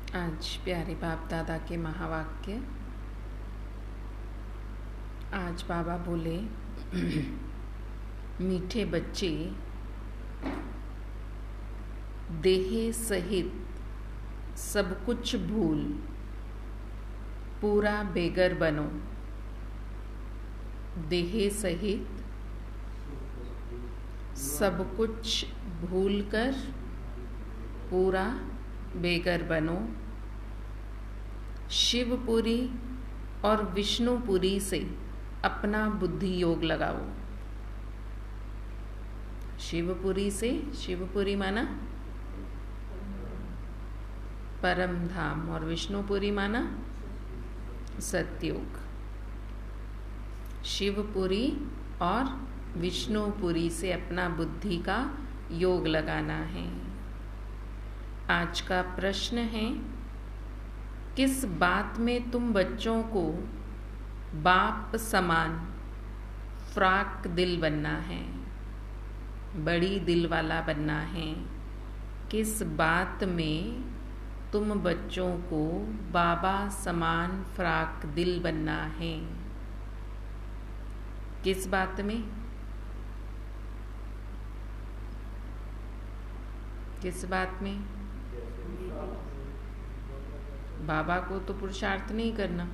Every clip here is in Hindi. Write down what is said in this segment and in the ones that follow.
आज प्यारे बाप दादा के महावाक्य। आज बाबा बोले, मीठे बच्चे, देह सहित सब कुछ भूल पूरा बेगर बनो। देह सहित सब कुछ भूलकर पूरा बेगर बनो। शिवपुरी और विष्णुपुरी से अपना बुद्धि योग लगाओ। शिवपुरी से, शिवपुरी माना परम धाम, और विष्णुपुरी माना सतयुग। शिवपुरी और विष्णुपुरी से अपना बुद्धि का योग लगाना है। आज का प्रश्न है, किस बात में तुम बच्चों को बाप समान फ्राक दिल बनना है, बड़ी दिल वाला बनना है? किस बात में तुम बच्चों को बाबा समान फ्राक दिल बनना है? किस बात में? किस बात में? बाबा को तो पुरुषार्थ नहीं करना।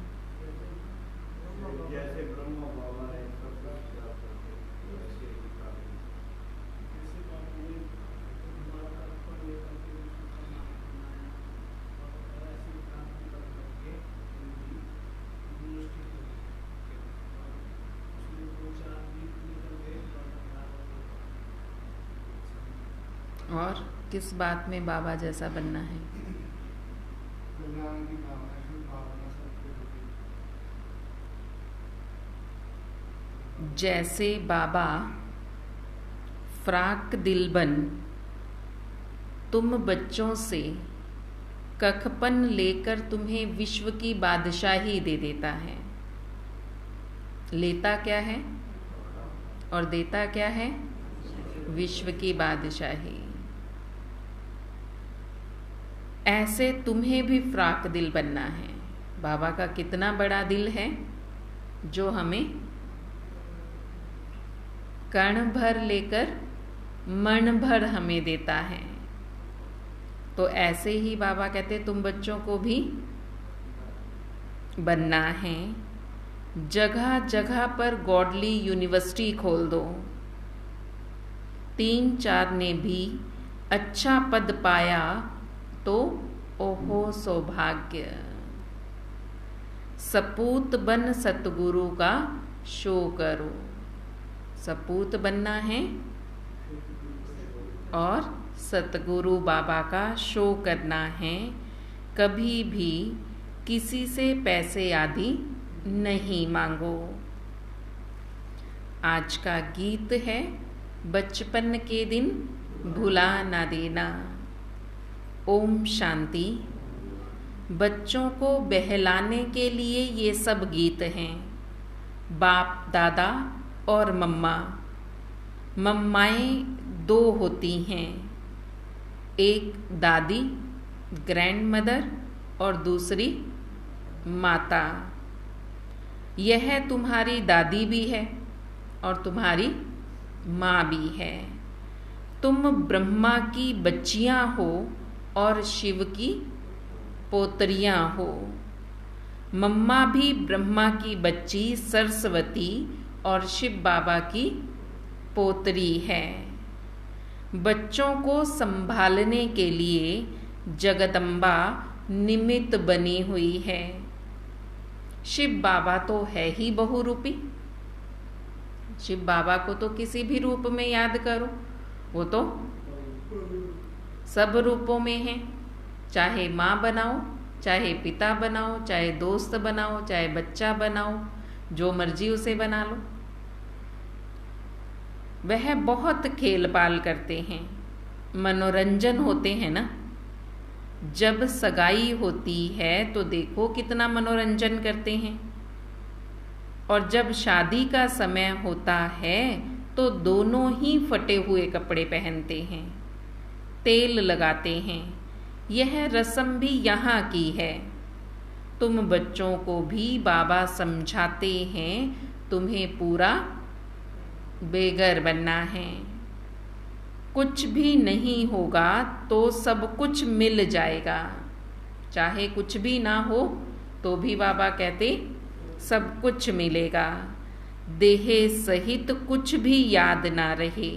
जैसे ब्रह्मा बाबा है, और किस बात में बाबा जैसा बनना है? जैसे बाबा फ्राक दिल बन तुम बच्चों से कखपन लेकर तुम्हें विश्व की बादशाही दे देता है। लेता क्या है और देता क्या है? विश्व की बादशाही। ऐसे तुम्हें भी फ्राक दिल बनना है। बाबा का कितना बड़ा दिल है जो हमें कण भर लेकर मन भर हमें देता है। तो ऐसे ही बाबा कहते तुम बच्चों को भी बनना है। जगह जगह पर गॉडली यूनिवर्सिटी खोल दो। 3-4 ने भी अच्छा पद पाया तो ओहो सौभाग्य। सपूत बन सतगुरु का शो करो। सपूत बनना है और सतगुरु बाबा का शो करना है। कभी भी किसी से पैसे आदि नहीं मांगो। आज का गीत है, बचपन के दिन भुला ना देना। ओम शांति। बच्चों को बहलाने के लिए ये सब गीत हैं। बाप दादा और मम्मा, मम्माएं 2 होती हैं, एक दादी ग्रैंड मदर और दूसरी माता। यह तुम्हारी दादी भी है और तुम्हारी माँ भी है। तुम ब्रह्मा की बच्चियाँ हो और शिव की पोतरियाँ हो। मम्मा भी ब्रह्मा की बच्ची सरस्वती और शिव बाबा की पोतरी है। बच्चों को संभालने के लिए जगदम्बा निमित्त बनी हुई है। शिव बाबा तो है ही बहुरूपी। शिव बाबा को तो किसी भी रूप में याद करो, वो तो सब रूपों में है। चाहे माँ बनाओ, चाहे पिता बनाओ, चाहे दोस्त बनाओ, चाहे बच्चा बनाओ, जो मर्जी उसे बना लो। वह बहुत खेल पाल करते हैं, मनोरंजन होते हैं ना। जब सगाई होती है तो देखो कितना मनोरंजन करते हैं, और जब शादी का समय होता है तो दोनों ही फटे हुए कपड़े पहनते हैं, तेल लगाते हैं। यह रस्म भी यहाँ की है। तुम बच्चों को भी बाबा समझाते हैं तुम्हें पूरा बेघर बनना है। कुछ भी नहीं होगा तो सब कुछ मिल जाएगा। चाहे कुछ भी ना हो तो भी बाबा कहते सब कुछ मिलेगा। देह सहित कुछ भी याद ना रहे।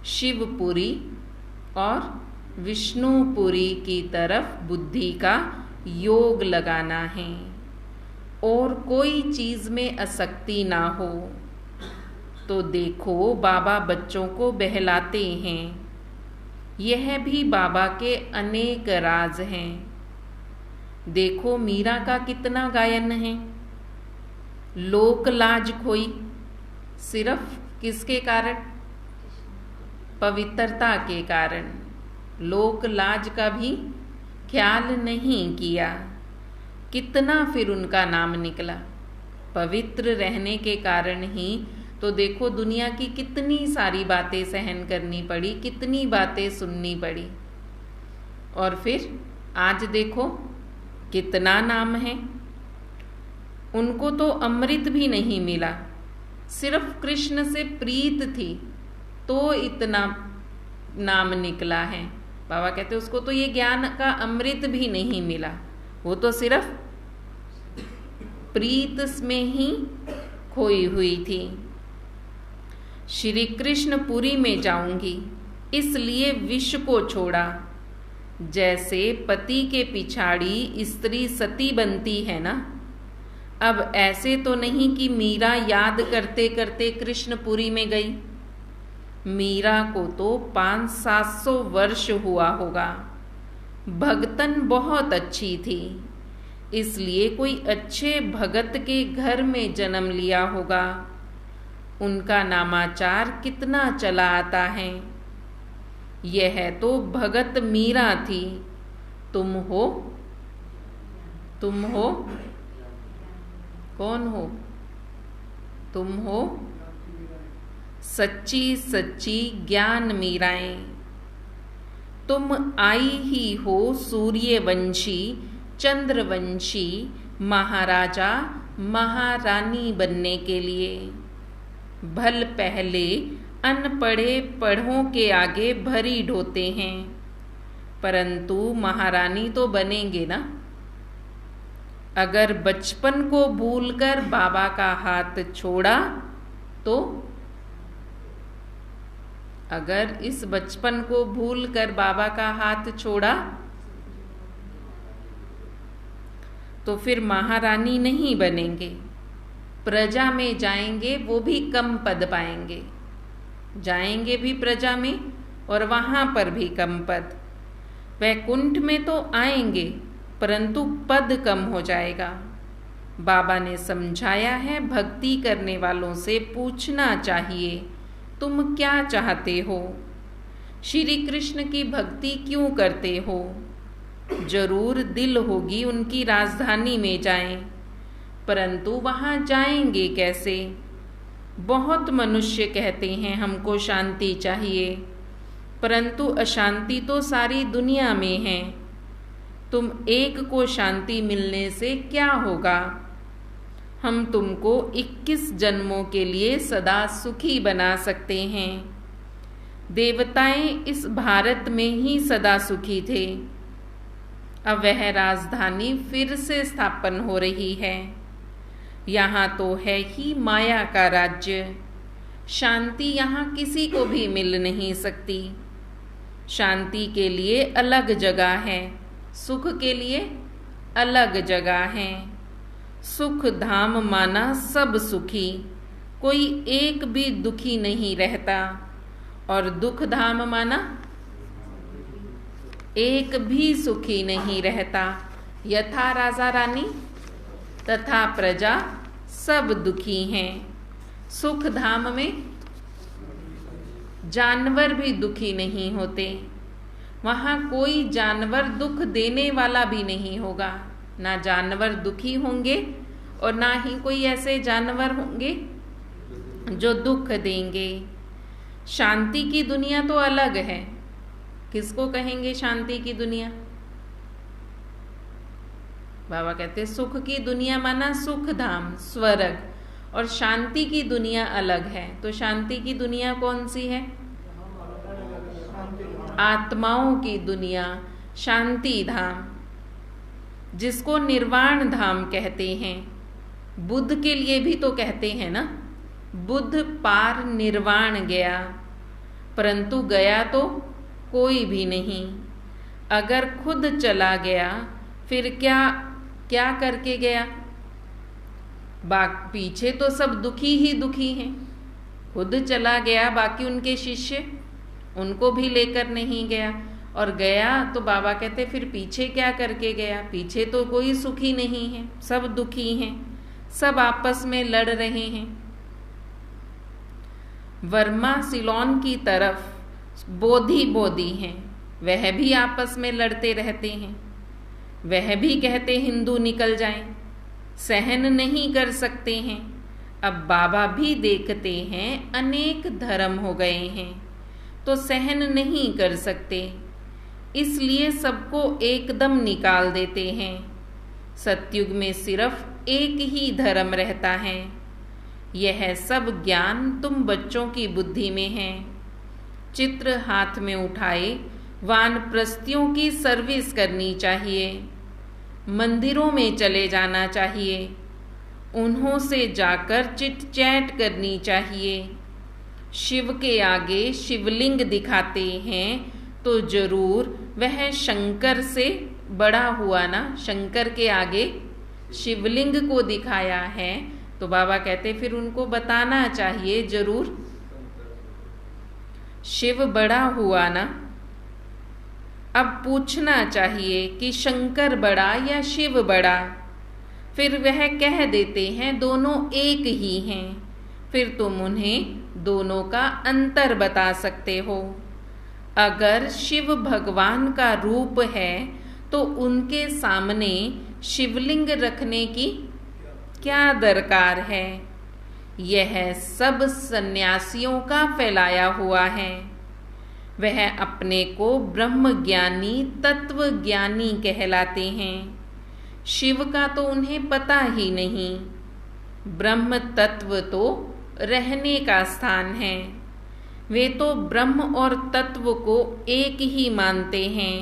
शिवपुरी और विष्णुपुरी की तरफ बुद्धि का योग लगाना है, और कोई चीज में आसक्ति ना हो। तो देखो बाबा बच्चों को बहलाते हैं। यह भी बाबा के अनेक राज हैं। देखो मीरा का कितना गायन है। लोक लाज खोई, सिर्फ किसके कारण? पवित्रता के कारण। लोक लाज का भी ख्याल नहीं किया। कितना फिर उनका नाम निकला। पवित्र रहने के कारण ही तो देखो दुनिया की कितनी सारी बातें सहन करनी पड़ी, कितनी बातें सुननी पड़ी, और फिर आज देखो कितना नाम है। उनको तो अमृत भी नहीं मिला, सिर्फ कृष्ण से प्रीत थी तो इतना नाम निकला है। बाबा कहते उसको तो ये ज्ञान का अमृत भी नहीं मिला, वो तो सिर्फ प्रीत में ही खोई हुई थी। श्री कृष्ण पुरी में जाऊंगी इसलिए विष को छोड़ा। जैसे पति के पिछाड़ी स्त्री सती बनती है ना, अब ऐसे तो नहीं कि मीरा याद करते करते कृष्णपुरी में गई। मीरा को तो 500-700 वर्ष हुआ होगा। भगतन बहुत अच्छी थी, इसलिए कोई अच्छे भगत के घर में जन्म लिया होगा। उनका नामाचार कितना चला आता है। यह तो भगत मीरा थी। तुम हो? तुम हो? कौन हो? तुम हो सच्ची सच्ची ज्ञान मीराएं। तुम आई ही हो सूर्यवंशी चंद्रवंशी महाराजा महारानी बनने के लिए। भल पहले अनपढ़े पढ़ों के आगे भरी ढोते हैं, परंतु महारानी तो बनेंगे ना। अगर बचपन को भूलकर बाबा का हाथ छोड़ा तो, अगर इस बचपन को भूलकर बाबा का हाथ छोड़ा तो फिर महारानी नहीं बनेंगे। प्रजा में जाएंगे वो भी कम पद पाएंगे। जाएंगे भी प्रजा में और वहां पर भी कम पद। वैकुंठ में तो आएंगे परंतु पद कम हो जाएगा। बाबा ने समझाया है भक्ति करने वालों से पूछना चाहिए तुम क्या चाहते हो, श्री कृष्ण की भक्ति क्यों करते हो। जरूर दिल होगी उनकी राजधानी में जाएं, परंतु वहां जाएंगे कैसे। बहुत मनुष्य कहते हैं हमको शांति चाहिए, परंतु अशांति तो सारी दुनिया में है। तुम एक को शांति मिलने से क्या होगा। हम तुमको 21 जन्मों के लिए सदा सुखी बना सकते हैं। देवताएं इस भारत में ही सदा सुखी थे। अब वह राजधानी फिर से स्थापन हो रही है। यहाँ तो है ही माया का राज्य। शांति यहाँ किसी को भी मिल नहीं सकती। शांति के लिए अलग जगह है, सुख के लिए अलग जगह है। सुख धाम माना सब सुखी, कोई एक भी दुखी नहीं रहता। और दुख धाम माना एक भी सुखी नहीं रहता। यथा राजा रानी तथा प्रजा सब दुखी हैं। सुख धाम में जानवर भी दुखी नहीं होते। वहाँ कोई जानवर दुख देने वाला भी नहीं होगा। ना जानवर दुखी होंगे और ना ही कोई ऐसे जानवर होंगे जो दुख देंगे। शांति की दुनिया तो अलग है। किसको कहेंगे शांति की दुनिया? बाबा कहते सुख की दुनिया माना सुख धाम, स्वर्ग, और शांति की दुनिया अलग है। तो शांति की दुनिया कौन सी है? आत्माओं की दुनिया, शांति धाम, जिसको निर्वाण धाम कहते हैं। बुद्ध के लिए भी तो कहते हैं ना, बुद्ध पार निर्वाण गया, परंतु गया तो कोई भी नहीं। अगर खुद चला गया फिर क्या करके गया? पीछे तो सब दुखी ही दुखी हैं। खुद चला गया, बाकी उनके शिष्य उनको भी लेकर नहीं गया, और गया तो बाबा कहते फिर पीछे क्या करके गया? पीछे तो कोई सुखी नहीं है, सब दुखी हैं, सब आपस में लड़ रहे हैं। वर्मा सिलोन की तरफ बोधी हैं, वह भी आपस में लड़ते रहते हैं। वह भी कहते हिंदू निकल जाएं, सहन नहीं कर सकते हैं। अब बाबा भी देखते हैं अनेक धर्म हो गए हैं, तो सहन नहीं कर सकते, इसलिए सबको एकदम निकाल देते हैं। सतयुग में सिर्फ एक ही धर्म रहता है। यह सब ज्ञान तुम बच्चों की बुद्धि में है। चित्र हाथ में उठाए वानप्रस्थियों की सर्विस करनी चाहिए, मंदिरों में चले जाना चाहिए, उन्हों से जाकर चिट चैट करनी चाहिए। शिव के आगे शिवलिंग दिखाते हैं तो जरूर वह शंकर से बड़ा हुआ ना। शंकर के आगे शिवलिंग को दिखाया है तो बाबा कहते फिर उनको बताना चाहिए जरूर, शिव बड़ा हुआ ना। अब पूछना चाहिए कि शंकर बड़ा या शिव बड़ा, फिर वह कह देते हैं दोनों एक ही हैं। फिर तुम उन्हें दोनों का अंतर बता सकते हो। अगर शिव भगवान का रूप है तो उनके सामने शिवलिंग रखने की क्या दरकार है? यह सब सन्यासियों का फैलाया हुआ है। वह अपने को ब्रह्म ज्ञानी तत्व ज्ञानी कहलाते हैं। शिव का तो उन्हें पता ही नहीं। ब्रह्म तत्व तो रहने का स्थान है। वे तो ब्रह्म और तत्व को एक ही मानते हैं।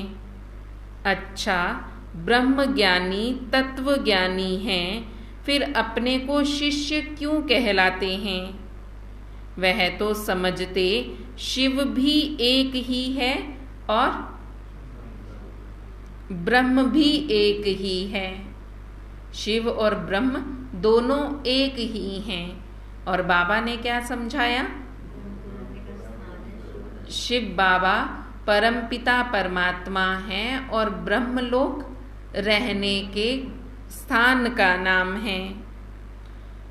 अच्छा, ब्रह्म ज्ञानी तत्व ज्ञानी हैं, फिर अपने को शिष्य क्यों कहलाते हैं? वह तो समझते शिव भी एक ही है और ब्रह्म भी एक ही है। शिव और ब्रह्म दोनों एक ही हैं। और बाबा ने क्या समझाया? शिव बाबा परमपिता परमात्मा हैं और ब्रह्मलोक रहने के स्थान का नाम है।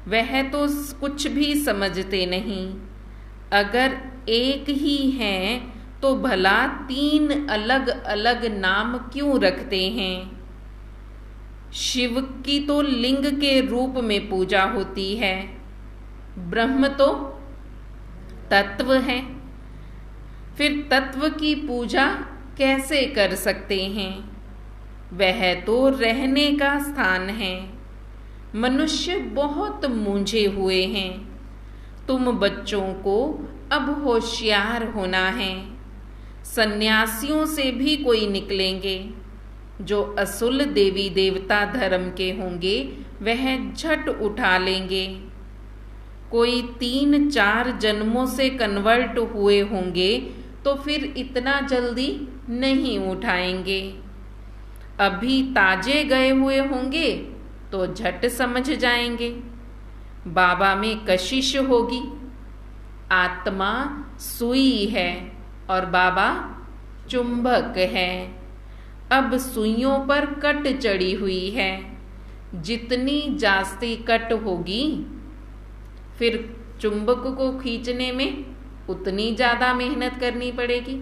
वह तो कुछ भी समझते नहीं। अगर एक ही हैं तो भला 3 अलग अलग नाम क्यों रखते हैं? शिव की तो लिंग के रूप में पूजा होती है, ब्रह्म तो तत्व है, फिर तत्व की पूजा कैसे कर सकते हैं? वह तो रहने का स्थान है। मनुष्य बहुत मूंझे हुए हैं। तुम बच्चों को अब होशियार होना है। सन्यासियों से भी कोई निकलेंगे जो असुल देवी देवता धर्म के होंगे, वह झट उठा लेंगे। कोई 3-4 जन्मों से कन्वर्ट हुए होंगे तो फिर इतना जल्दी नहीं उठाएंगे। अभी ताजे गए हुए होंगे तो झट समझ जाएंगे। बाबा में कशिश होगी। आत्मा सुई है और बाबा चुंबक है। अब सुइयों पर कट चढ़ी हुई है। जितनी जास्ती कट होगी फिर चुंबक को खींचने में उतनी ज़्यादा मेहनत करनी पड़ेगी।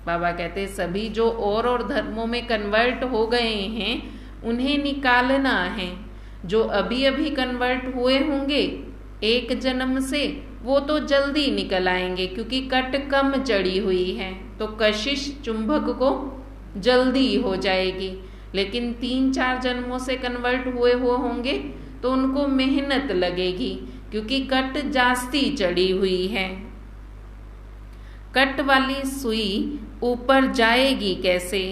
बाबा कहते सभी जो और धर्मों में कन्वर्ट हो गए हैं उन्हें निकालना है। जो अभी अभी कन्वर्ट हुए होंगे एक जन्म से, वो तो जल्दी निकल आएंगे क्योंकि कट कम चढ़ी हुई है, तो कशिश चुंबक को जल्दी हो जाएगी। लेकिन 3-4 जन्मों से कन्वर्ट हुए होंगे तो उनको मेहनत लगेगी क्योंकि कट जास्ती चढ़ी हुई है। कट वाली सुई ऊपर जाएगी कैसे?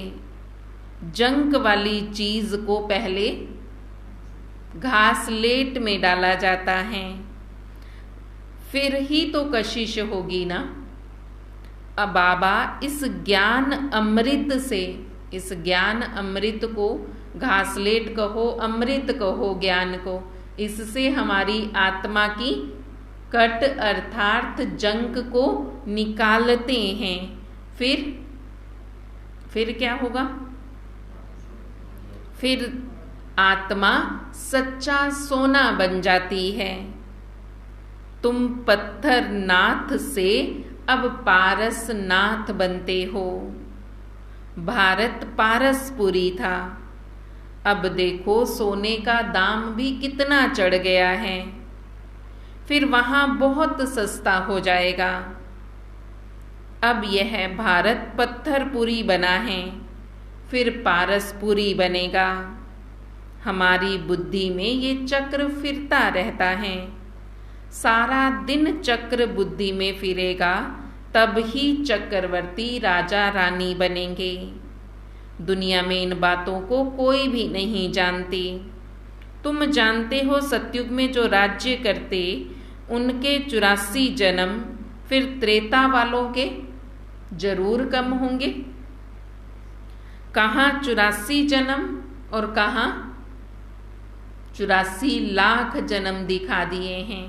जंक वाली चीज को पहले घासलेट में डाला जाता है, फिर ही तो कशिश होगी ना। अब बाबा इस ज्ञान अमृत से, इस ज्ञान अमृत को, घासलेट कहो अमृत कहो ज्ञान को, इससे हमारी आत्मा की कट अर्थात जंक को निकालते हैं। फिर क्या होगा? फिर आत्मा सच्चा सोना बन जाती है। तुम पत्थर नाथ से अब पारस नाथ बनते हो। भारत पारसपुरी था, अब देखो सोने का दाम भी कितना चढ़ गया है। फिर वहां बहुत सस्ता हो जाएगा। अब यह भारत पत्थरपुरी बना है, फिर पारसपुरी बनेगा। हमारी बुद्धि में ये चक्र फिरता रहता है। सारा दिन चक्र बुद्धि में फिरेगा, तब ही चक्रवर्ती राजा रानी बनेंगे। दुनिया में इन बातों को कोई भी नहीं जानती। तुम जानते हो सतयुग में जो राज्य करते उनके 84 जन्म फिर त्रेता वालों के जरूर कम होंगे। कहाँ 84 जन्म और कहाँ 84 लाख जन्म दिखा दिए हैं।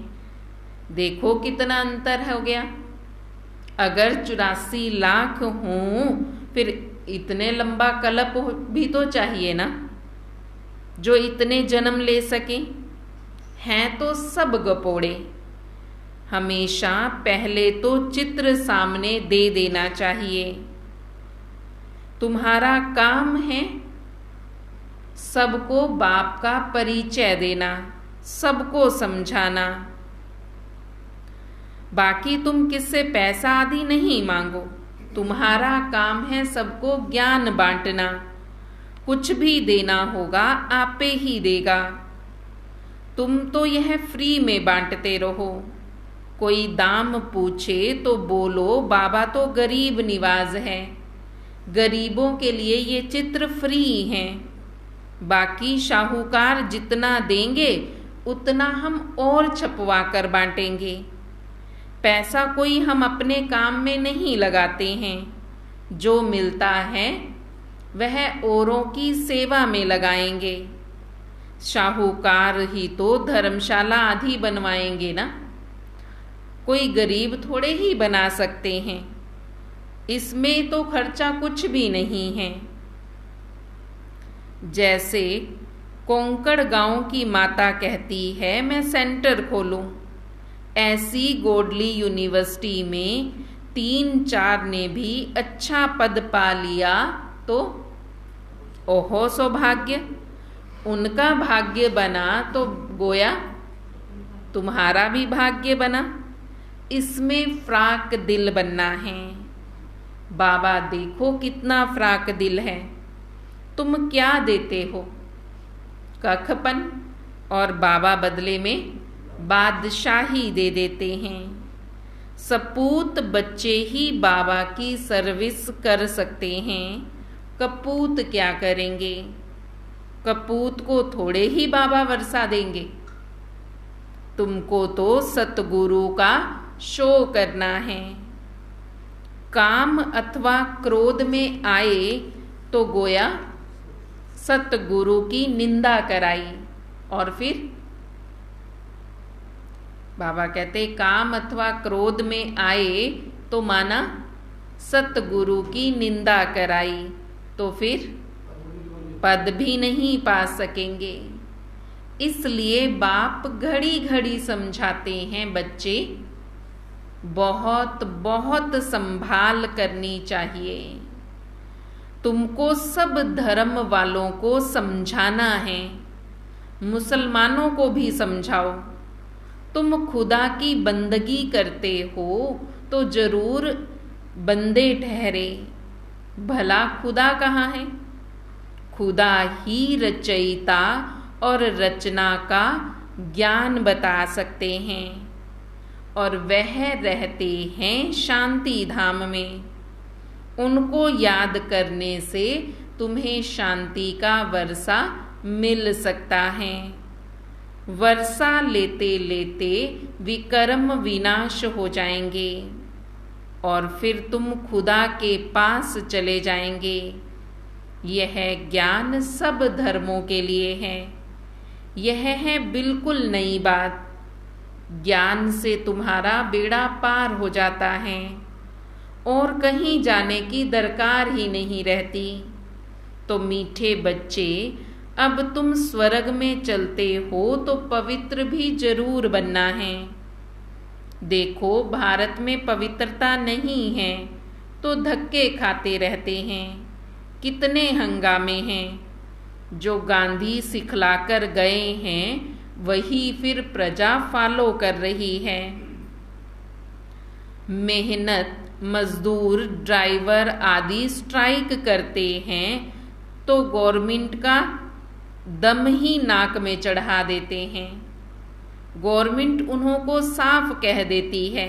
देखो कितना अंतर हो गया। अगर 84 लाख हों फिर इतने लंबा कल्प भी तो चाहिए ना, जो इतने जन्म ले सके। हैं तो सब गपोड़े। हमेशा पहले तो चित्र सामने दे देना चाहिए। तुम्हारा काम है सबको बाप का परिचय देना, सबको समझाना। बाकी तुम किससे पैसा आदि नहीं मांगो। तुम्हारा काम है सबको ज्ञान बांटना। कुछ भी देना होगा आपे ही देगा। तुम तो यह फ्री में बांटते रहो। कोई दाम पूछे तो बोलो बाबा तो गरीब निवाज है, गरीबों के लिए ये चित्र फ्री हैं। बाकी शाहूकार जितना देंगे उतना हम और छपवा कर बांटेंगे। पैसा कोई हम अपने काम में नहीं लगाते हैं। जो मिलता है वह औरों की सेवा में लगाएंगे। शाहूकार ही तो धर्मशाला आदि बनवाएंगे ना, कोई गरीब थोड़े ही बना सकते हैं। इसमें तो खर्चा कुछ भी नहीं है। जैसे कोंकण गांव की माता कहती है मैं सेंटर खोलूं, ऐसी गोडली यूनिवर्सिटी में 3-4 ने भी अच्छा पद पा लिया तो ओहो सौभाग्य। उनका भाग्य बना तो गोया तुम्हारा भी भाग्य बना। इसमें फ्राक दिल बनना है। बाबा देखो कितना फ्राक दिल है। तुम क्या देते हो? कखपन, और बाबा बदले में बादशाही दे देते हैं। सपूत बच्चे ही बाबा की सर्विस कर सकते हैं। कपूत क्या करेंगे? कपूत को थोड़े ही बाबा वर्षा देंगे। तुमको तो सतगुरु का शो करना है। काम अथवा क्रोध में आए तो गोया सतगुरु की निंदा कराई, और फिर बाबा कहते काम अथवा क्रोध में आए तो माना सतगुरु की निंदा कराई, तो फिर पद भी नहीं पा सकेंगे। इसलिए बाप घड़ी घड़ी समझाते हैं, बच्चे बहुत बहुत संभाल करनी चाहिए। तुमको सब धर्म वालों को समझाना है, मुसलमानों को भी समझाओ। तुम खुदा की बंदगी करते हो तो जरूर बंदे ठहरे। भला खुदा कहाँ है? खुदा ही रचयिता और रचना का ज्ञान बता सकते हैं, और वह रहते हैं शांति धाम में। उनको याद करने से तुम्हें शांति का वर्षा मिल सकता है। वर्षा लेते लेते विकर्म विनाश हो जाएंगे और फिर तुम खुदा के पास चले जाएंगे। यह ज्ञान सब धर्मों के लिए है। यह है बिल्कुल नई बात। ज्ञान से तुम्हारा बेड़ा पार हो जाता है और कहीं जाने की दरकार ही नहीं रहती। तो मीठे बच्चे, अब तुम स्वर्ग में चलते हो तो पवित्र भी जरूर बनना है। देखो, भारत में पवित्रता नहीं है तो धक्के खाते रहते हैं। कितने हंगामे हैं। जो गांधी सिखलाकर गए हैं वही फिर प्रजा फॉलो कर रही है। मेहनत मजदूर, ड्राइवर आदि स्ट्राइक करते हैं तो गवर्नमेंट का दम ही नाक में चढ़ा देते हैं। गवर्नमेंट उन्हों को साफ कह देती है,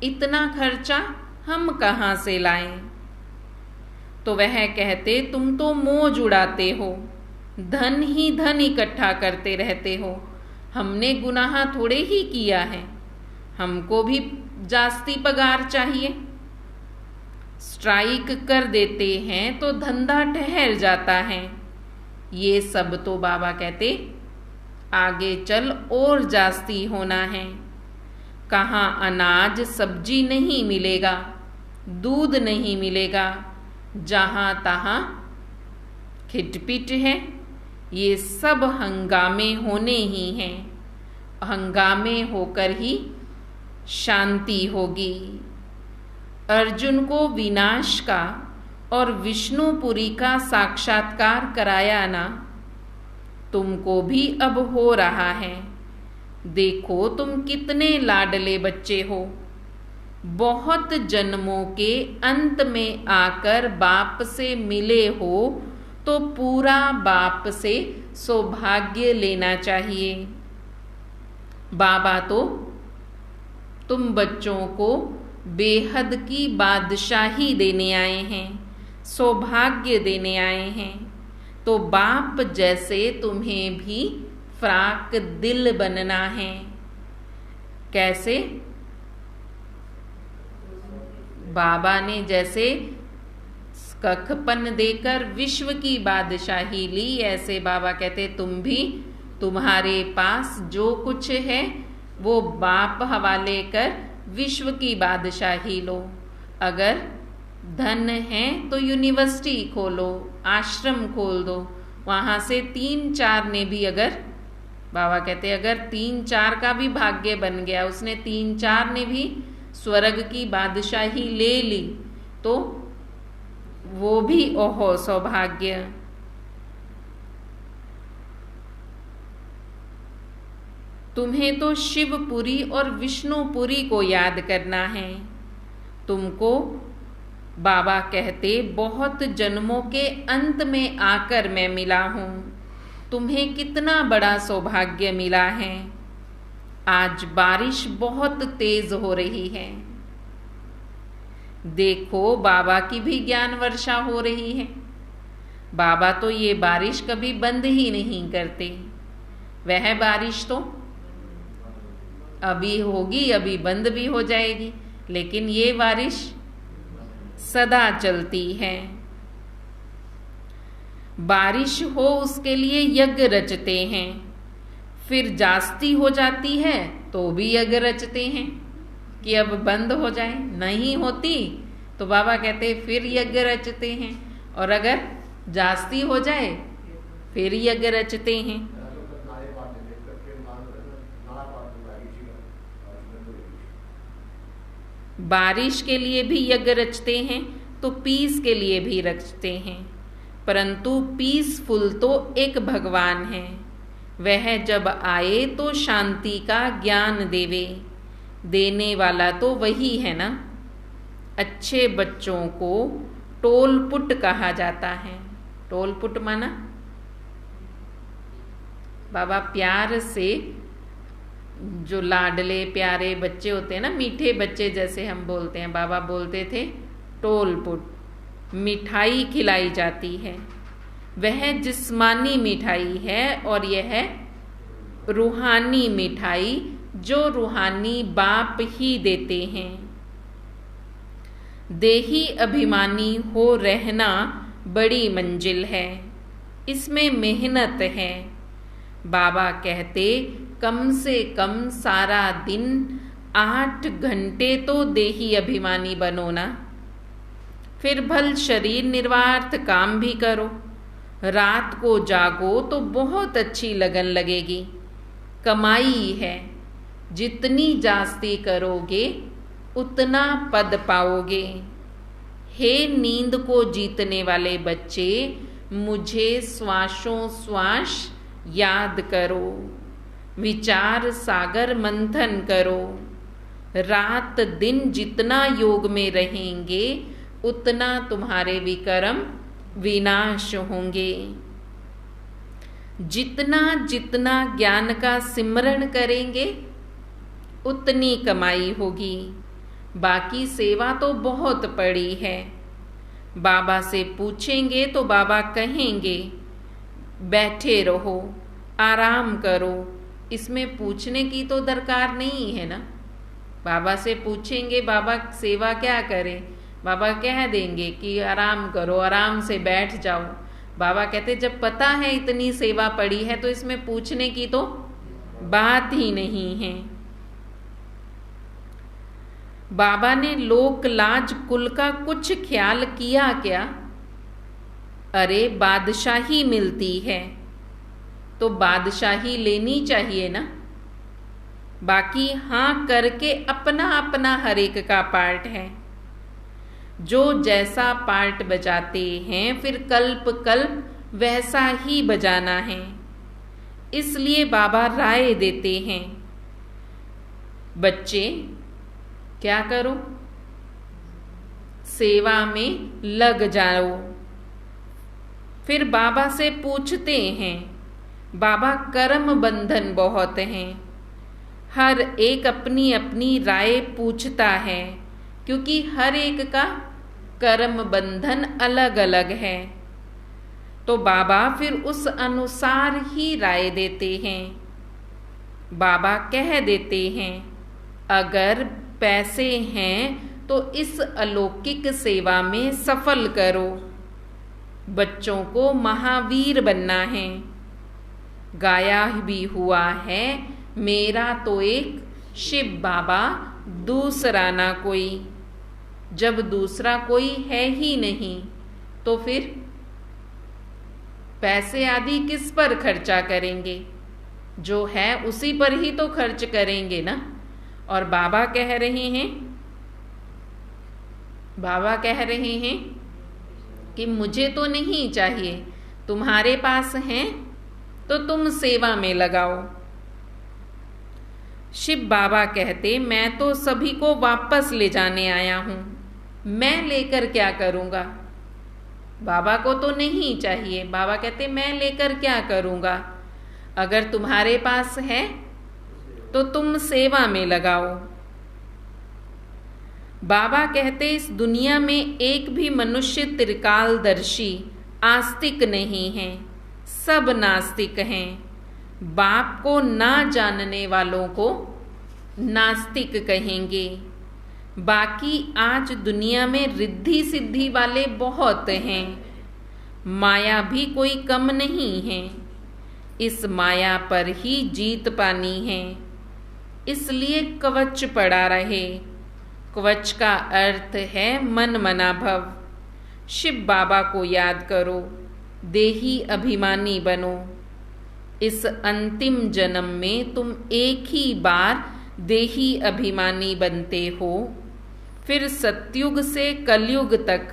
इतना खर्चा हम कहाँ से लाएं? तो वह कहते, तुम तो मौज उड़ाते हो, धन ही धन इकट्ठा करते रहते हो। हमने गुनाह थोड़े ही किया है, हमको भी जास्ती पगार चाहिए। स्ट्राइक कर देते हैं तो धंधा ठहर जाता है। ये सब तो बाबा कहते आगे चल और जास्ती होना है। कहाँ अनाज सब्जी नहीं मिलेगा, दूध नहीं मिलेगा, जहाँ तहाँ खिटपिट है। ये सब हंगामे होने ही हैं। हंगामे होकर ही शांति होगी। अर्जुन को विनाश का और विष्णुपुरी का साक्षात्कार कराया ना, तुमको भी अब हो रहा है। देखो, तुम कितने लाडले बच्चे हो। बहुत जन्मों के अंत में आकर बाप से मिले हो तो पूरा बाप से सौभाग्य लेना चाहिए। बाबा तो तुम बच्चों को बेहद की बादशाही देने आए हैं, सौभाग्य देने आए हैं। तो बाप जैसे तुम्हें भी फ्राक दिल बनना है। कैसे? बाबा ने जैसे कखपन देकर विश्व की बादशाही ली, ऐसे बाबा कहते तुम भी, तुम्हारे पास जो कुछ है वो बाप हवाले कर विश्व की बादशाही लो। अगर धन है तो यूनिवर्सिटी खोलो, आश्रम खोल दो। वहाँ से 3-4 ने भी, अगर बाबा कहते अगर 3-4 का भी भाग्य बन गया, उसने 3-4 ने भी स्वर्ग की बादशाही ले ली, तो वो भी ओहो सौभाग्य। तुम्हें तो शिवपुरी और विष्णुपुरी को याद करना है। तुमको बाबा कहते बहुत जन्मों के अंत में आकर मैं मिला हूँ। तुम्हें कितना बड़ा सौभाग्य मिला है। आज बारिश बहुत तेज हो रही है। देखो, बाबा की भी ज्ञान वर्षा हो रही है। बाबा तो ये बारिश कभी बंद ही नहीं करते। वह बारिश तो अभी होगी, अभी बंद भी हो जाएगी, लेकिन ये बारिश सदा चलती है। बारिश हो उसके लिए यज्ञ रचते हैं, फिर जास्ती हो जाती है तो भी यज्ञ रचते हैं कि अब बंद हो जाए। नहीं होती तो बाबा कहते फिर यज्ञ रचते हैं, और अगर जास्ती हो जाए फिर यज्ञ रचते हैं। बारिश के लिए भी यज्ञ रचते हैं तो पीस के लिए भी रचते हैं, परंतु पीसफुल तो एक भगवान है। वह जब आए तो शांति का ज्ञान देवे, देने वाला तो वही है ना। अच्छे बच्चों को टोलपुट कहा जाता है। टोलपुट माना बाबा प्यार से जो लाडले प्यारे बच्चे होते हैं ना, मीठे बच्चे जैसे हम बोलते हैं, बाबा बोलते थे टोलपुट। मिठाई खिलाई जाती है, वह जिस्मानी मिठाई है, और यह रूहानी मिठाई जो रूहानी बाप ही देते हैं। देही अभिमानी हो रहना बड़ी मंजिल है, इसमें मेहनत है। बाबा कहते कम से कम सारा दिन 8 घंटे तो देही अभिमानी बनो ना, फिर भल शरीर निर्वार्थ काम भी करो। रात को जागो तो बहुत अच्छी लगन लगेगी। कमाई है, जितनी जास्ती करोगे उतना पद पाओगे। हे नींद को जीतने वाले बच्चे, मुझे श्वासों श्वास याद करो। विचार सागर मंथन करो। रात दिन जितना योग में रहेंगे उतना तुम्हारे विकर्म विनाश होंगे। जितना जितना ज्ञान का सिमरण करेंगे उतनी कमाई होगी। बाकी सेवा तो बहुत पड़ी है। बाबा से पूछेंगे तो बाबा कहेंगे बैठे रहो, आराम करो। इसमें पूछने की तो दरकार नहीं है ना। बाबा से पूछेंगे बाबा सेवा क्या करें, बाबा कह देंगे कि आराम करो, आराम से बैठ जाओ। बाबा कहते जब पता है इतनी सेवा पड़ी है तो इसमें पूछने की तो बात ही नहीं है। बाबा ने लोक लाज कुल का कुछ ख्याल किया क्या? अरे बादशाही मिलती है तो बादशाही लेनी चाहिए ना। बाकी हाँ करके अपना अपना हर एक का पार्ट है। जो जैसा पार्ट बजाते हैं फिर कल्प कल्प वैसा ही बजाना है। इसलिए बाबा राय देते हैं बच्चे क्या करो, सेवा में लग जाओ। फिर बाबा से पूछते हैं, बाबा कर्म बंधन बहुत हैं। हर एक अपनी अपनी राय पूछता है क्योंकि हर एक का कर्म बंधन अलग अलग है। तो बाबा फिर उस अनुसार ही राय देते हैं। बाबा कह देते हैं अगर पैसे हैं तो इस अलौकिक सेवा में सफल करो। बच्चों को महावीर बनना है। गाया भी हुआ है मेरा तो एक शिव बाबा, दूसरा ना कोई। जब दूसरा कोई है ही नहीं तो फिर पैसे आदि किस पर खर्चा करेंगे? जो है उसी पर ही तो खर्च करेंगे ना। और बाबा कह रहे हैं कि मुझे तो नहीं चाहिए, तुम्हारे पास हैं तो तुम सेवा में लगाओ। शिव बाबा कहते मैं तो सभी को वापस ले जाने आया हूं, मैं लेकर क्या करूंगा? बाबा को तो नहीं चाहिए। बाबा कहते मैं लेकर क्या करूंगा? अगर तुम्हारे पास है तो तुम सेवा में लगाओ। बाबा कहते इस दुनिया में एक भी मनुष्य त्रिकालदर्शी आस्तिक नहीं है, सब नास्तिक हैं। बाप को ना जानने वालों को नास्तिक कहेंगे। बाकी आज दुनिया में रिद्धि सिद्धि वाले बहुत हैं, माया भी कोई कम नहीं है। इस माया पर ही जीत पानी है, इसलिए कवच पड़ा रहे। कवच का अर्थ है मन मना भव। शिव बाबा को याद करो, देही अभिमानी बनो। इस अंतिम जन्म में तुम एक ही बार देही अभिमानी बनते हो, फिर सतयुग से कलयुग तक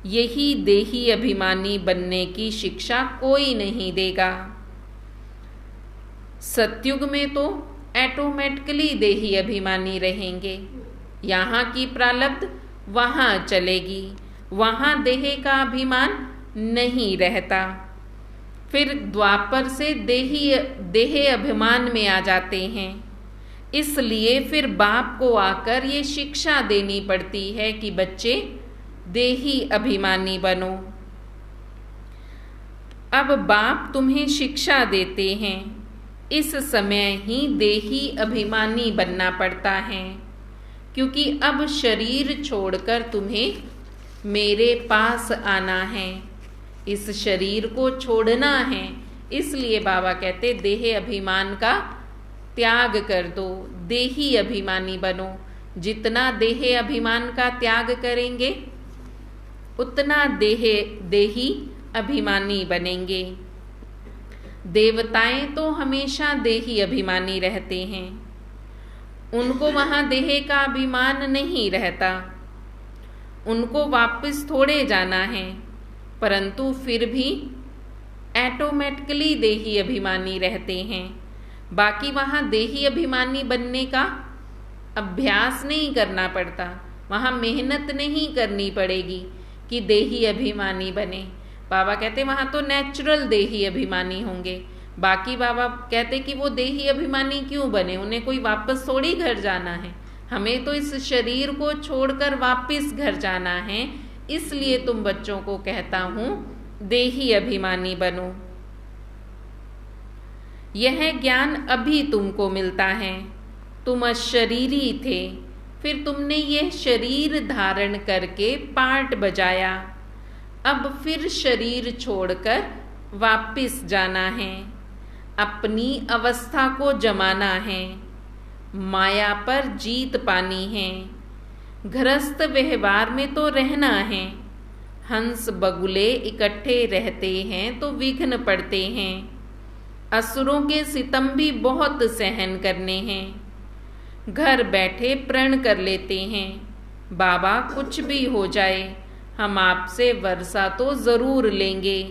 यही देही अभिमानी बनने की शिक्षा कोई नहीं देगा। सतयुग में तो ऑटोमेटिकली देही अभिमानी रहेंगे। यहाँ की प्रारब्ध वहाँ चलेगी, वहाँ देह का अभिमान नहीं रहता। फिर द्वापर से देह अभिमान में आ जाते हैं, इसलिए फिर बाप को आकर ये शिक्षा देनी पड़ती है कि बच्चे देही अभिमानी बनो। अब बाप तुम्हें शिक्षा देते हैं, इस समय ही देही अभिमानी बनना पड़ता है, क्योंकि अब शरीर छोड़कर तुम्हें मेरे पास आना है, इस शरीर को छोड़ना है। इसलिए बाबा कहते देह अभिमान का त्याग कर दो, देही अभिमानी बनो। जितना देह अभिमान का त्याग करेंगे उतना देही अभिमानी बनेंगे। देवताएं तो हमेशा देही अभिमानी रहते हैं, उनको वहाँ देह का अभिमान नहीं रहता, उनको वापस थोड़े जाना है, परंतु फिर भी ऑटोमेटिकली देही अभिमानी रहते हैं। बाकी वहाँ देही अभिमानी बनने का अभ्यास नहीं करना पड़ता, वहाँ मेहनत नहीं करनी पड़ेगी कि देही अभिमानी बने। बाबा कहते वहाँ तो नेचुरल देही अभिमानी होंगे। बाकी बाबा कहते कि वो देही अभिमानी क्यों बने, उन्हें कोई वापस थोड़ी घर जाना है, हमें तो इस शरीर को छोड़कर वापस घर जाना है। इसलिए तुम बच्चों को कहता हूँ देही अभिमानी बनो। यह ज्ञान अभी तुमको मिलता है, तुम अशरीरी थे, फिर तुमने यह शरीर धारण करके पार्ट बजाया, अब फिर शरीर छोड़कर वापिस जाना है, अपनी अवस्था को जमाना है, माया पर जीत पानी है। गृहस्थ व्यवहार में तो रहना है, हंस बगुले इकट्ठे रहते हैं तो विघ्न पड़ते हैं, असुरों के सितम भी बहुत सहन करने हैं। घर बैठे प्रण कर लेते हैं, बाबा कुछ भी हो जाए हम आपसे वर्षा तो जरूर लेंगे।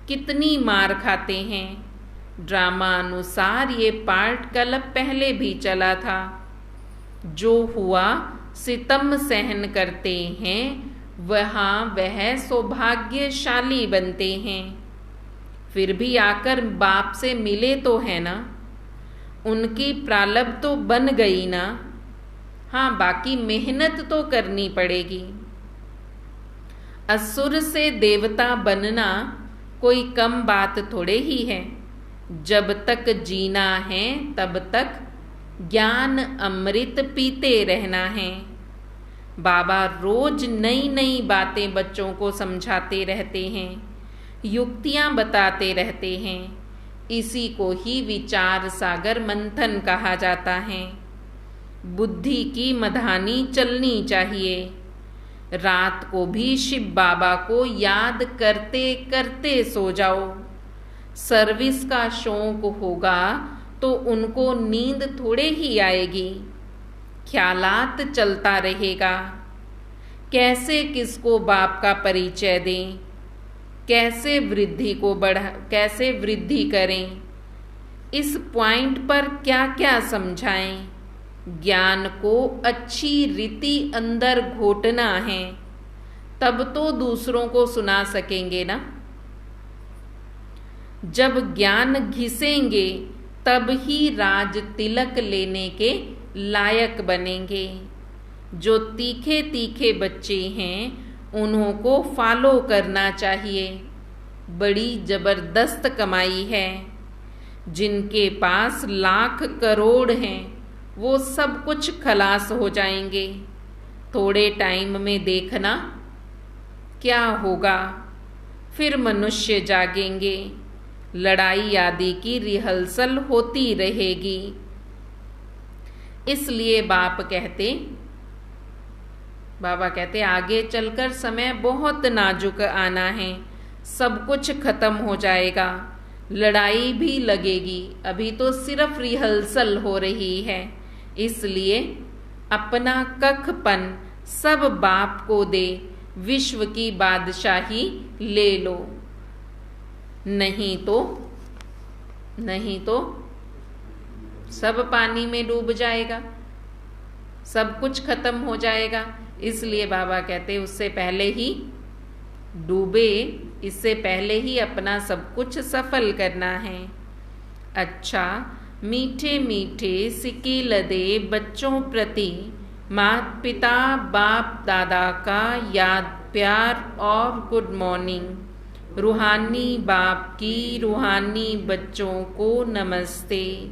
कितनी मार खाते हैं, ड्रामा अनुसार ये पार्ट कल पहले भी चला था। जो हुआ सितम सहन करते हैं, वहाँ वह सौभाग्यशाली बनते हैं। फिर भी आकर बाप से मिले तो है ना, उनकी प्रारब्ध तो बन गई ना। हाँ, बाकी मेहनत तो करनी पड़ेगी। असुर से देवता बनना कोई कम बात थोड़े ही है। जब तक जीना है तब तक ज्ञान अमृत पीते रहना है। बाबा रोज नई नई बातें बच्चों को समझाते रहते हैं, युक्तियां बताते रहते हैं। इसी को ही विचार सागर मंथन कहा जाता है। बुद्धि की मधानी चलनी चाहिए। रात को भी शिव बाबा को याद करते करते सो जाओ। सर्विस का शौक होगा तो उनको नींद थोड़े ही आएगी, ख्यालात चलता रहेगा। कैसे किसको बाप का परिचय दें, कैसे वृद्धि करें, इस पॉइंट पर क्या क्या समझाएं। ज्ञान को अच्छी रीति अंदर घोटना है, तब तो दूसरों को सुना सकेंगे ना। जब ज्ञान घिसेंगे तब ही राज तिलक लेने के लायक बनेंगे। जो तीखे तीखे बच्चे हैं उन्हों को फॉलो करना चाहिए। बड़ी जबरदस्त कमाई है। जिनके पास लाख करोड़ हैं वो सब कुछ खलास हो जाएंगे। थोड़े टाइम में देखना क्या होगा। फिर मनुष्य जागेंगे, लड़ाई आदि की रिहर्सल होती रहेगी। इसलिए बाबा कहते आगे चलकर समय बहुत नाजुक आना है, सब कुछ खत्म हो जाएगा, लड़ाई भी लगेगी। अभी तो सिर्फ रिहर्सल हो रही है। इसलिए अपना कखपन सब बाप को दे, विश्व की बादशाही ले लो। नहीं तो सब पानी में डूब जाएगा, सब कुछ खत्म हो जाएगा। इसलिए बाबा कहते उससे पहले ही डूबे, इससे पहले ही अपना सब कुछ सफल करना है। अच्छा, मीठे मीठे सिक्के दे बच्चों प्रति माता पिता बाप दादा का याद प्यार और गुड मॉर्निंग। रूहानी बाप की रूहानी बच्चों को नमस्ते।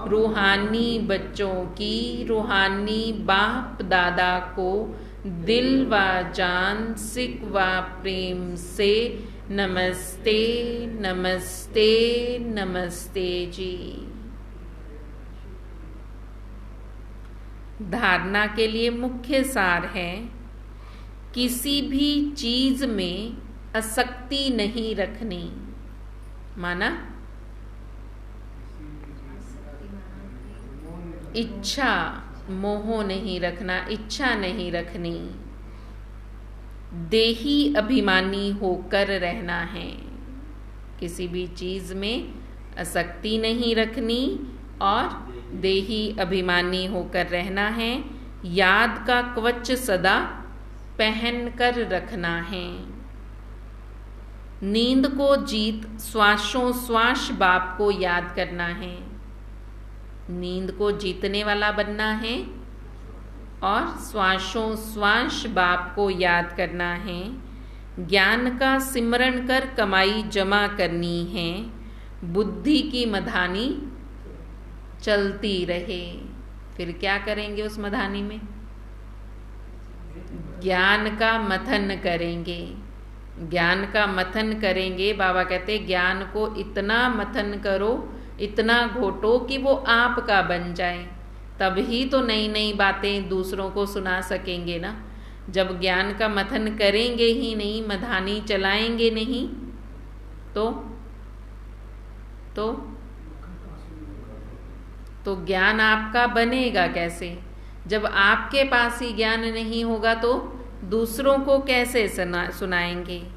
रूहानी बच्चों की रूहानी बाप दादा को दिल व जान सिक व प्रेम से नमस्ते नमस्ते नमस्ते जी। धारणा के लिए मुख्य सार है, किसी भी चीज में आसक्ति नहीं रखनी। माना इच्छा, मोह नहीं रखना, इच्छा नहीं रखनी। देही अभिमानी होकर रहना है। किसी भी चीज में आसक्ति नहीं रखनी और देही अभिमानी होकर रहना है। याद का कवच सदा पहन कर रखना है। नींद को जीत श्वासों श्वास बाप को याद करना है। नींद को जीतने वाला बनना है और श्वासों श्वास बाप को याद करना है। ज्ञान का सिमरण कर कमाई जमा करनी है। बुद्धि की मधानी चलती रहे। फिर क्या करेंगे उस मधानी में? ज्ञान का मथन करेंगे। ज्ञान का मथन करेंगे। बाबा कहते ज्ञान को इतना मथन करो, इतना घोटो कि वो आपका बन जाए। तभी तो नई नई बातें दूसरों को सुना सकेंगे ना। जब ज्ञान का मथन करेंगे ही नहीं, मधानी चलाएंगे नहीं, तो ज्ञान आपका बनेगा कैसे? जब आपके पास ही ज्ञान नहीं होगा तो दूसरों को कैसे सुनाएंगे?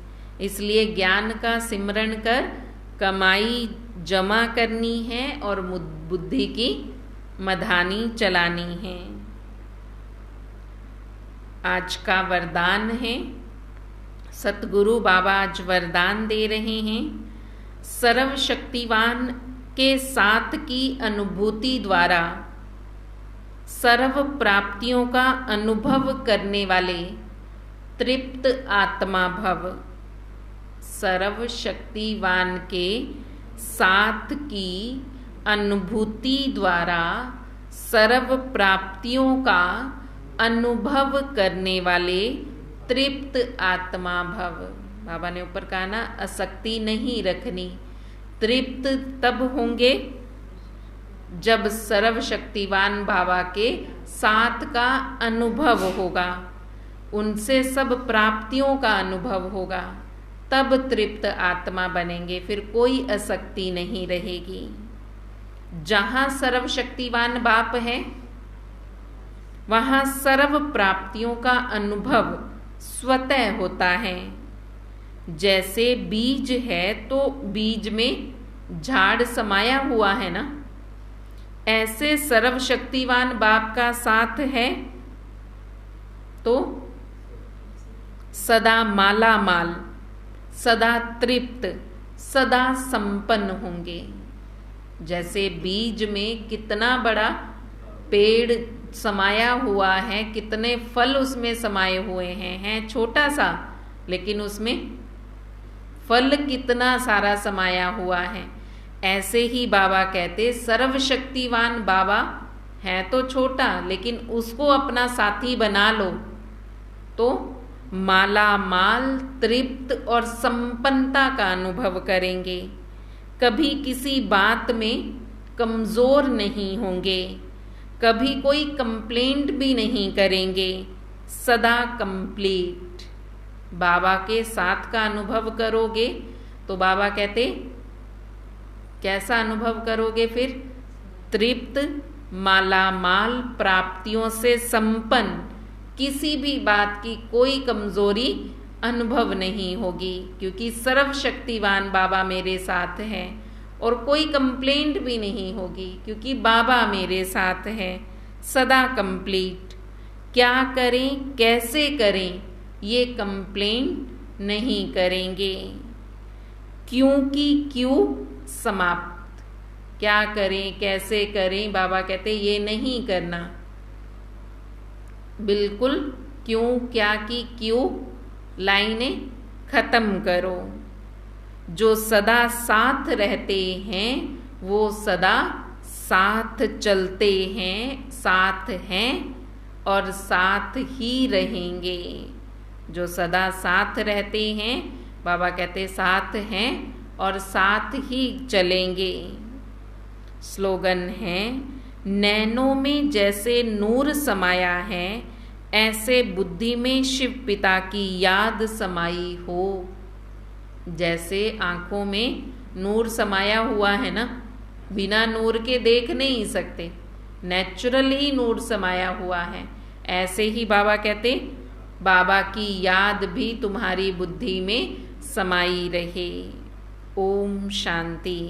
इसलिए ज्ञान का सिमरण कर कमाई जमा करनी है और बुद्धि की मधानी चलानी है। आज का वरदान है, सतगुरु बाबा आज वरदान दे रहे हैं। सर्वशक्तिवान के साथ की अनुभूति द्वारा सर्व प्राप्तियों का अनुभव करने वाले तृप्त आत्मा भव। सर्वशक्तिवान के साथ की अनुभूति द्वारा सर्व प्राप्तियों का अनुभव करने वाले तृप्त आत्मा भव। बाबा ने ऊपर कहा ना, आसक्ति नहीं रखनी। तृप्त तब होंगे जब सर्वशक्तिवान बाबा के साथ का अनुभव होगा, उनसे सब प्राप्तियों का अनुभव होगा, तब तृप्त आत्मा बनेंगे। फिर कोई आसक्ति नहीं रहेगी। जहां सर्वशक्तिवान बाप है वहां सर्व प्राप्तियों का अनुभव स्वतः होता है। जैसे बीज है तो बीज में झाड़ समाया हुआ है ना, ऐसे सर्वशक्तिवान बाप का साथ है तो सदा माला माल, सदा तृप्त, सदा संपन्न होंगे। जैसे बीज में कितना बड़ा पेड़ समाया हुआ है, कितने फल उसमें समाये हुए हैं छोटा सा, लेकिन उसमें फल कितना सारा समाया हुआ है। ऐसे ही बाबा कहते सर्वशक्तिवान बाबा है तो छोटा, लेकिन उसको अपना साथी बना लो तो माला माल, तृप्त और संपन्नता का अनुभव करेंगे। कभी किसी बात में कमजोर नहीं होंगे, कभी कोई कंप्लेंट भी नहीं करेंगे, सदा कंप्लीट। बाबा के साथ का अनुभव करोगे तो बाबा कहते कैसा अनुभव करोगे फिर? तृप्त, माला माल, प्राप्तियों से संपन्न, किसी भी बात की कोई कमजोरी अनुभव नहीं होगी, क्योंकि सर्वशक्तिवान बाबा मेरे साथ हैं। और कोई कंप्लेंट भी नहीं होगी, क्योंकि बाबा मेरे साथ है, सदा कंप्लीट। क्या करें, कैसे करें, ये कंप्लेंट नहीं करेंगे, क्योंकि क्यों समाप्त। क्या करें, कैसे करें, बाबा कहते ये नहीं करना। बिल्कुल क्यों, क्या की क्यों लाइनें खत्म करो। जो सदा साथ रहते हैं वो सदा साथ चलते हैं, साथ हैं और साथ ही रहेंगे। जो सदा साथ रहते हैं, बाबा कहते साथ हैं और साथ ही चलेंगे। स्लोगन है, नैनों में जैसे नूर समाया है, ऐसे बुद्धि में शिव पिता की याद समाई हो। जैसे आंखों में नूर समाया हुआ है ना, बिना नूर के देख नहीं सकते, नेचुरल ही नूर समाया हुआ है। ऐसे ही बाबा कहते बाबा की याद भी तुम्हारी बुद्धि में समाई रहे। ओम शांति।